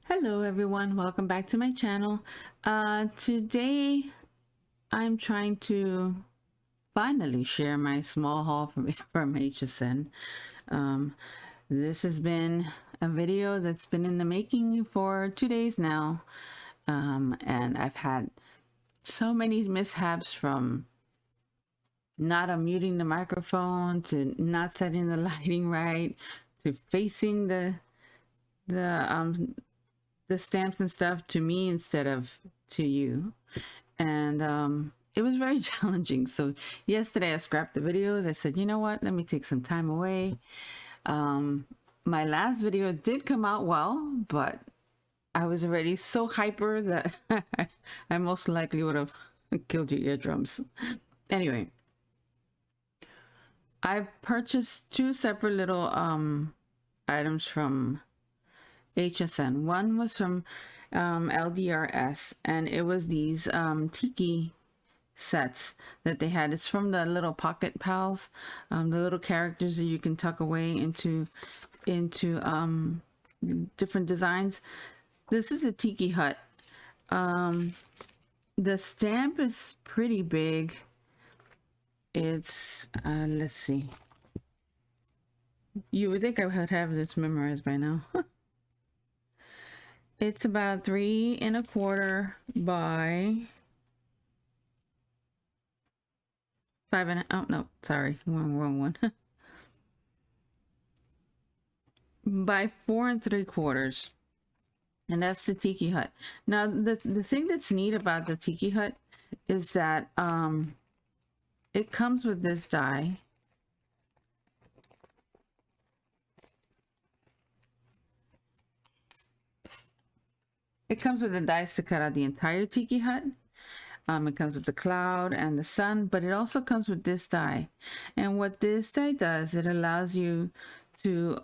Hello everyone, welcome back to my channel. Today I'm trying to finally share my small haul from HSN. This has been a video that's been in the making for 2 days now, and I've had so many mishaps, from not unmuting the microphone to not setting the lighting right to facing the stamps and stuff to me instead of to you. And it was very challenging. So yesterday I scrapped the videos. I said, you know what, let me take some time away. My last video did come out well, but I was already so hyper that I most likely would have killed your eardrums. Anyway, I purchased two separate little items from HSN. One was from LDRS, and it was these tiki sets that they had. It's from the little pocket pals, the little characters that you can tuck away into different designs. This is a tiki hut. The stamp is pretty big. It's let's see, you would think I would have this memorized by now. It's about 3 1/4 by 5 and oh no, sorry, wrong one. By 4 3/4, and that's the tiki hut. Now the thing that's neat about the tiki hut is that it comes with this die. It comes with the dies to cut out the entire tiki hut. It comes with the cloud and the sun, but it also comes with this die. And what this die does, it allows you to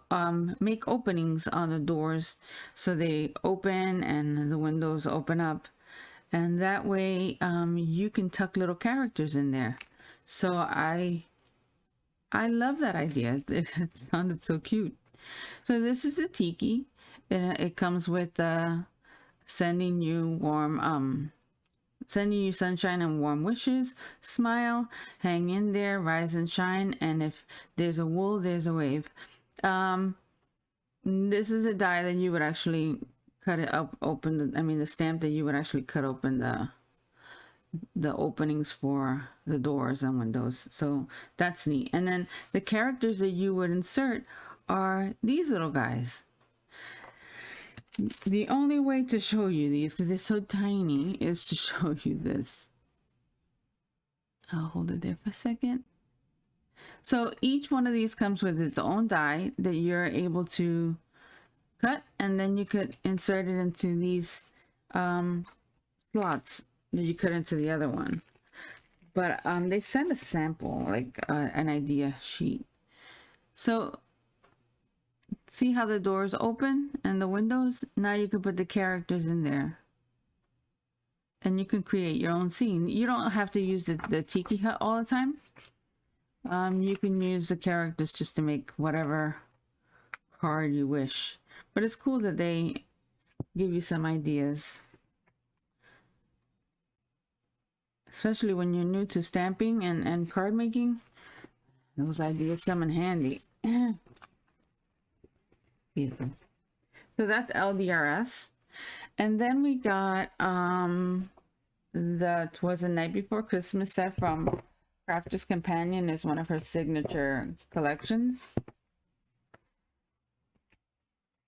make openings on the doors, so they open and the windows open up, and that way you can tuck little characters in there. So I love that idea. It sounded so cute. So this is the tiki, and it comes with sending you sunshine and warm wishes, smile, hang in there, rise and shine, and if there's a wool, there's a wave. This is a die that you would actually cut it up, the stamp that you would actually cut open the openings for the doors and windows. So that's neat. And then the characters that you would insert are these little guys. The only way to show you these, because they're so tiny, is to show you this. I'll hold it there for a second. So each one of these comes with its own die that you're able to cut, and then you could insert it into these slots that you cut into the other one. But they sent a sample, like an idea sheet. So see how the doors open and the windows? Now you can put the characters in there, and you can create your own scene. You don't have to use the tiki hut all the time. You can use the characters just to make whatever card you wish. But it's cool that they give you some ideas, especially when you're new to stamping and card making. Those ideas come in handy. So that's LDRS. And then we got that was the Night Before Christmas set from Crafter's Companion. Is one of her signature collections.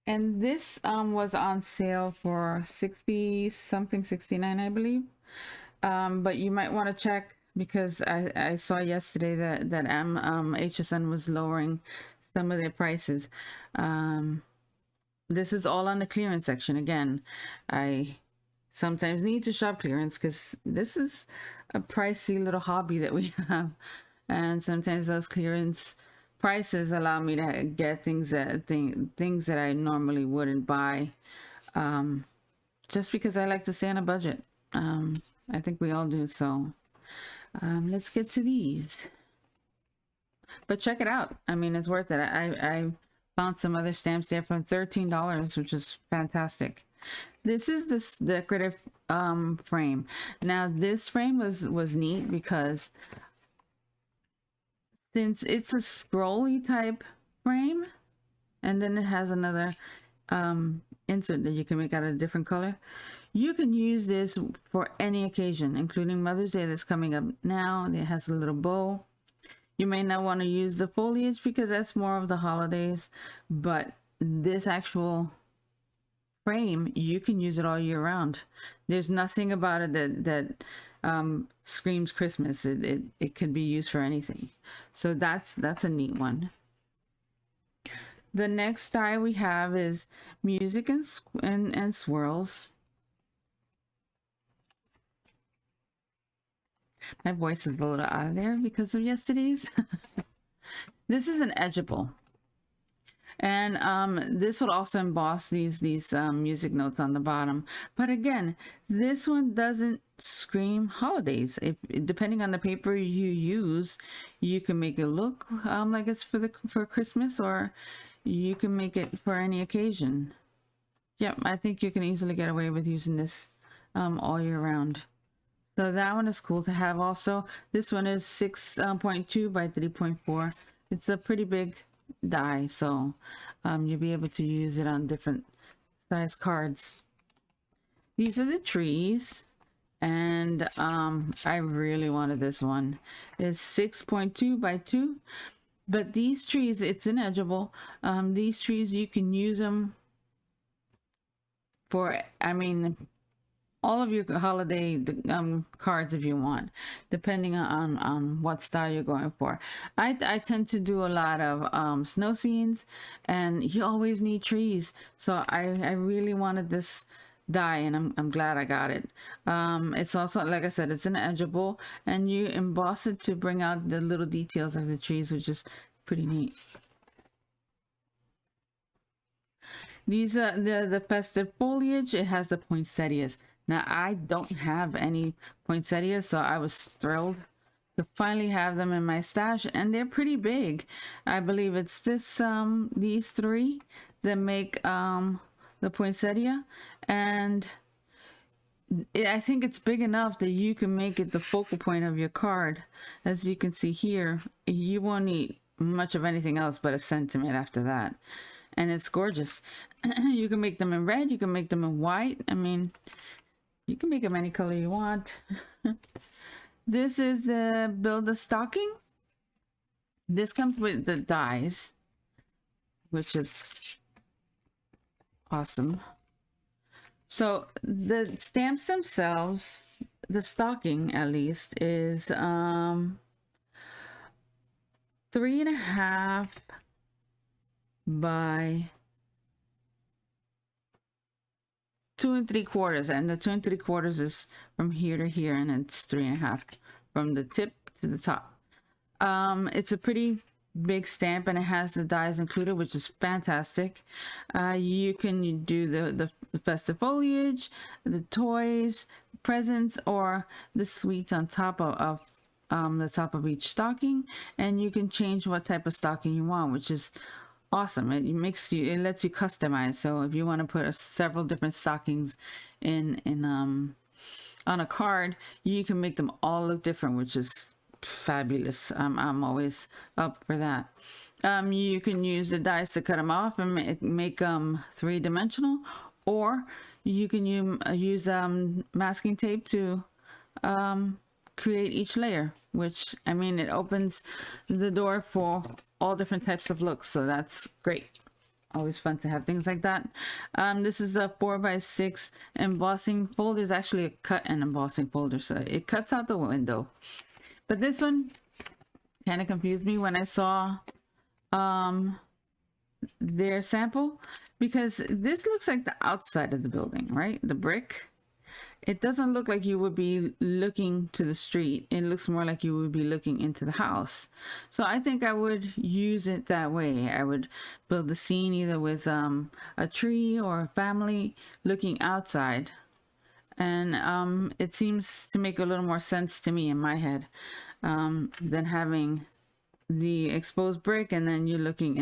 And this was on sale for 60 something, 69 I believe. But you might want to check, because I saw yesterday that HSN was lowering some of their prices. This is all on the clearance section. Again, I sometimes need to shop clearance because this is a pricey little hobby that we have, and sometimes those clearance prices allow me to get things that I normally wouldn't buy, just because I like to stay on a budget. I think we all do. So let's get to these. But check it out. I mean, it's worth it. I found some other stamps there for $13, which is fantastic. This is this decorative frame. Now this frame was neat because since it's a scrolly type frame, and then it has another insert that you can make out of a different color, you can use this for any occasion, including Mother's Day that's coming up now. It has a little bow. You may not want to use the foliage because that's more of the holidays, but this actual frame, you can use it all year round. There's nothing about it that screams Christmas. It could be used for anything. So that's a neat one. The next die we have is music and swirls. My voice is a little out of there because of yesterday's. This is an edgeable. And this will also emboss these music notes on the bottom. But again, this one doesn't scream holidays. Depending on the paper you use, you can make it look like it's for Christmas, or you can make it for any occasion. Yep, I think you can easily get away with using this all year round. So that one is cool to have also. This one is 6.2 by 3.4. It's a pretty big die, so you'll be able to use it on different size cards. These are the trees, and I really wanted this one. It's 6.2 by 2, but these trees, it's an edgeable. These trees, you can use them for, I mean, all of your holiday cards if you want, depending on what style you're going for. I tend to do a lot of snow scenes, and you always need trees, so I really wanted this die, and I'm glad I got it. It's also, like I said, it's an edgeable, and you emboss it to bring out the little details of the trees, which is pretty neat. These are the festive foliage. It has the poinsettias. Now, I don't have any poinsettias, so I was thrilled to finally have them in my stash, and they're pretty big. I believe it's these three that make the poinsettia, and I think it's big enough that you can make it the focal point of your card. As you can see here, you won't need much of anything else but a sentiment after that, and it's gorgeous. You can make them in red, you can make them in white. I mean, you can make them any color you want. This is the build a stocking. This comes with the dies, which is awesome. So the stamps themselves, the stocking at least, is 3.5 by 2 3/4, and the 2 3/4 is from here to here, and it's 3.5 from the tip to the top. It's a pretty big stamp, and it has the dies included, which is fantastic. You can do the festive foliage, the toys, presents, or the sweets on top of the top of each stocking, and you can change what type of stocking you want, which is awesome. It lets you customize. So if you want to put several different stockings in on a card, you can make them all look different, which is fabulous. I'm always up for that. You can use the dies to cut them off and make them 3-dimensional, or you can use masking tape to create each layer, which, I mean, it opens the door for all different types of looks, so that's great. Always fun to have things like that. This is a 4x6 embossing folder. It's actually a cut and embossing folder, so it cuts out the window. But this one kind of confused me when I saw their sample, because this looks like the outside of the building, right? The brick. It doesn't look like you would be looking to the street. It looks more like you would be looking into the house. So I think I would use it that way. I would build the scene either with a tree or a family looking outside. And it seems to make a little more sense to me in my head than having the exposed brick and then you're looking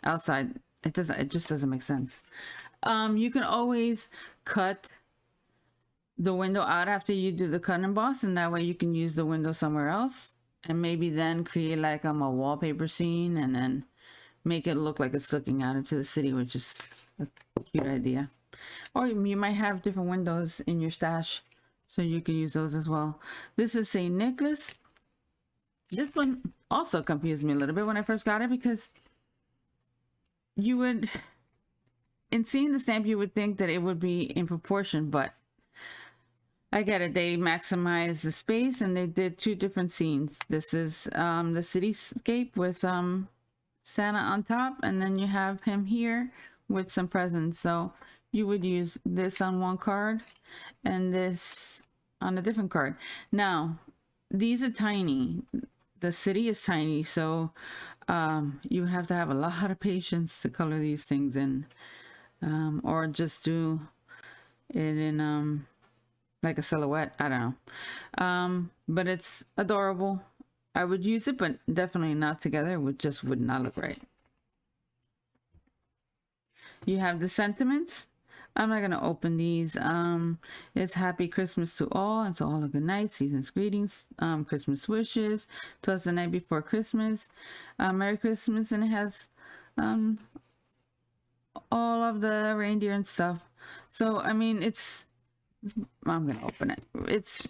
outside. It just doesn't make sense. You can always cut the window out after you do the cut and emboss, and that way you can use the window somewhere else, and maybe then create like a wallpaper scene, and then make it look like it's looking out into the city, which is a cute idea. Or you might have different windows in your stash, so you can use those as well. This is St. Nicholas. This one also confused me a little bit when I first got it, because you would, in seeing the stamp, you would think that it would be in proportion, but I get it. They maximize the space, and they did two different scenes. This is the cityscape with Santa on top, and then you have him here with some presents. So you would use this on one card and this on a different card. Now, these are tiny. The city is tiny, so you would have to have a lot of patience to color these things in, or just do it in like a silhouette. I don't know. But it's adorable. I would use it, but definitely not together. It just would not look right. You have the sentiments. I'm not going to open these. It's Happy Christmas to all, and to all a good night, season's greetings, Christmas wishes, 'twas the night before Christmas, Merry Christmas, and it has all of the reindeer and stuff. So, I mean, I'm going to open it. It's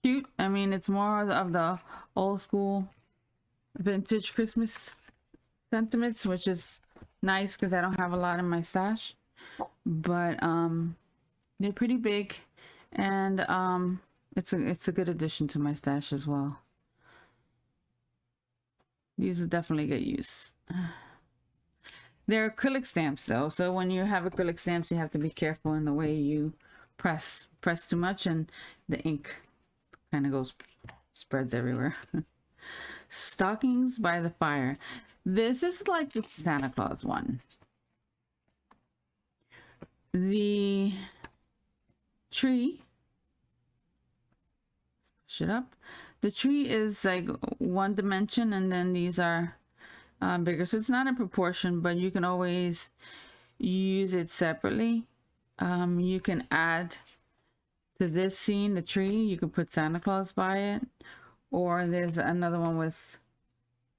cute. I mean, it's more of the old school vintage Christmas sentiments, which is nice because I don't have a lot in my stash. But they're pretty big, and it's a good addition to my stash as well. These will definitely get used. They're acrylic stamps though, so when you have acrylic stamps, you have to be careful in the way you press too much, and the ink kind of spreads everywhere. Stockings by the fire. This is like the Santa Claus one. The tree, push it up. The tree is like one dimension, and then these are bigger, so it's not in proportion, but you can always use it separately. You can add to this scene, the tree, you can put Santa Claus by it, or there's another one with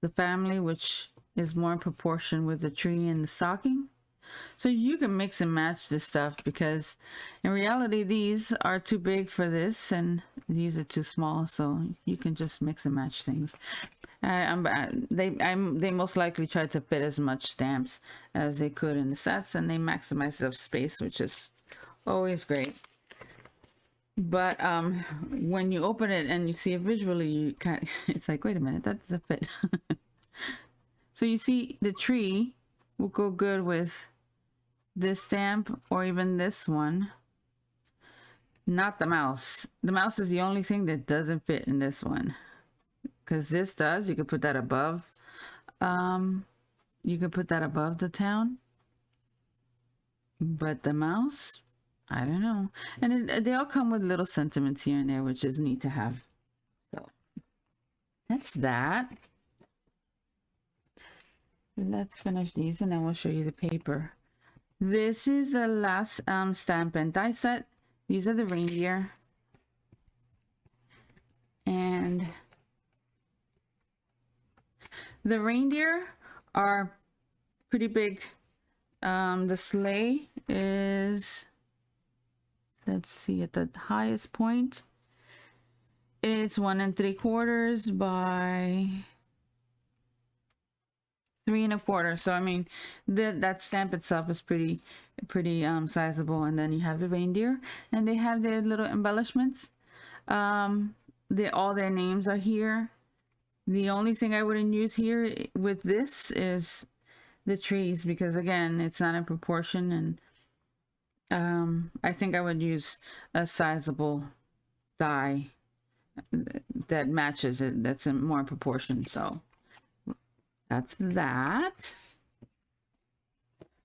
the family, which is more in proportion with the tree and the stocking. So you can mix and match this stuff, because in reality these are too big for this and these are too small, so you can just mix and match things. They most likely tried to fit as much stamps as they could in the sets, and they maximized the space, which is always great. But when you open it and you see it visually, it's like, wait a minute, that doesn't fit. So you see the tree will go good with this stamp, or even this one. Not the mouse. The mouse is the only thing that doesn't fit in this one, because this does. You could put that above. You could put that above the town, but the mouse, I don't know. And they all come with little sentiments here and there, which is neat to have. So that's that. Let's finish these, and then we'll show you the paper. This is the last stamp and die set. These are the reindeer, and the reindeer are pretty big. The sleigh is, let's see, at the highest point, it's 1 3/4 by 3 1/4. So I mean, that stamp itself is pretty sizable. And then you have the reindeer, and they have their little embellishments. All their names are here. The only thing I wouldn't use here with this is the trees, because again, it's not in proportion, and I think I would use a sizable die that matches it, that's in more proportion. So that's that.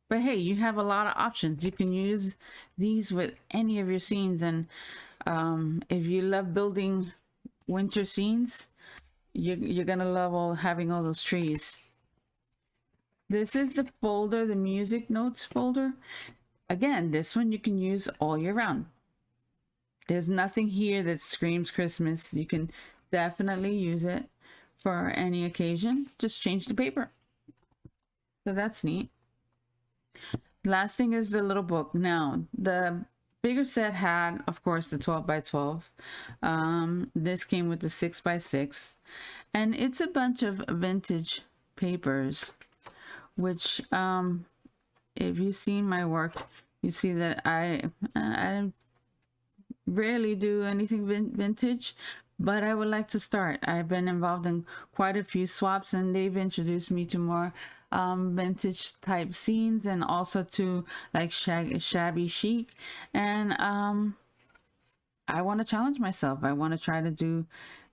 But hey, you have a lot of options. You can use these with any of your scenes, and if you love building winter scenes, you're gonna love having all those trees. This is the folder, the music notes folder. Again, this one you can use all year round. There's nothing here that screams Christmas. You can definitely use it for any occasion. Just change the paper. So that's neat. Last thing is the little book. Now, the bigger set had, of course, the 12 by 12. This came with the 6 by 6. And it's a bunch of vintage papers, which, if you've seen my work, you see that I rarely do anything vintage, but I would like to start. I've been involved in quite a few swaps, and they've introduced me to more vintage type scenes, and also to like shabby chic. And I want to challenge myself. I want to try to do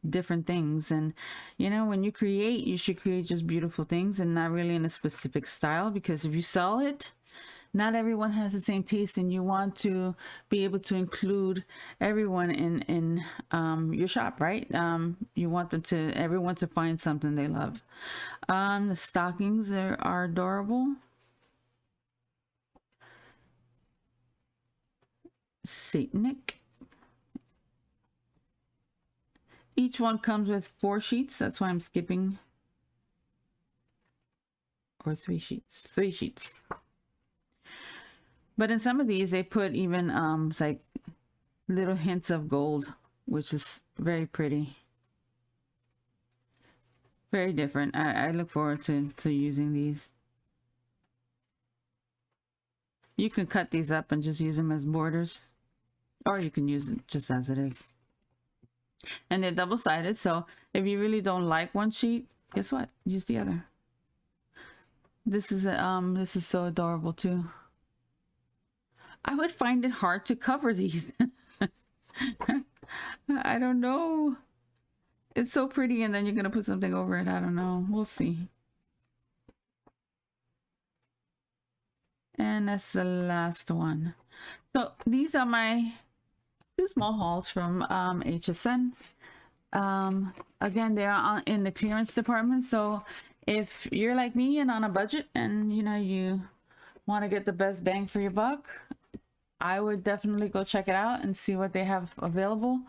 different things. And you know, when you create, you should create just beautiful things and not really in a specific style, because if you sell it, not everyone has the same taste, and you want to be able to include everyone in your shop, right? You want everyone to find something they love. The stockings are adorable. Satanic. Each one comes with 4 sheets. That's why I'm skipping. Or 3 sheets. 3 sheets. But in some of these, they put even it's like little hints of gold, which is very pretty. Very different. I look forward to using these. You can cut these up and just use them as borders, or you can use it just as it is. And they're double-sided, so if you really don't like one sheet, guess what? Use the other. This is so adorable too. I would find it hard to cover these. I don't know. It's so pretty, and then you're gonna put something over it. I don't know. We'll see. And that's the last one. So these are my 2 small hauls from HSN. Again, they are in the clearance department. So if you're like me and on a budget, and you know, you want to get the best bang for your buck, I would definitely go check it out and see what they have available.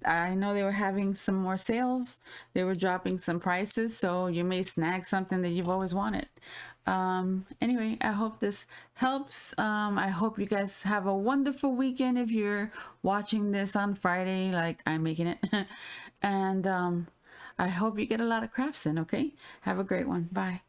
I know they were having some more sales. They were dropping some prices, so you may snag something that you've always wanted. Anyway, I hope this helps. I hope you guys have a wonderful weekend if you're watching this on Friday like I'm making it. And I hope you get a lot of crafts in, okay? Have a great one. Bye.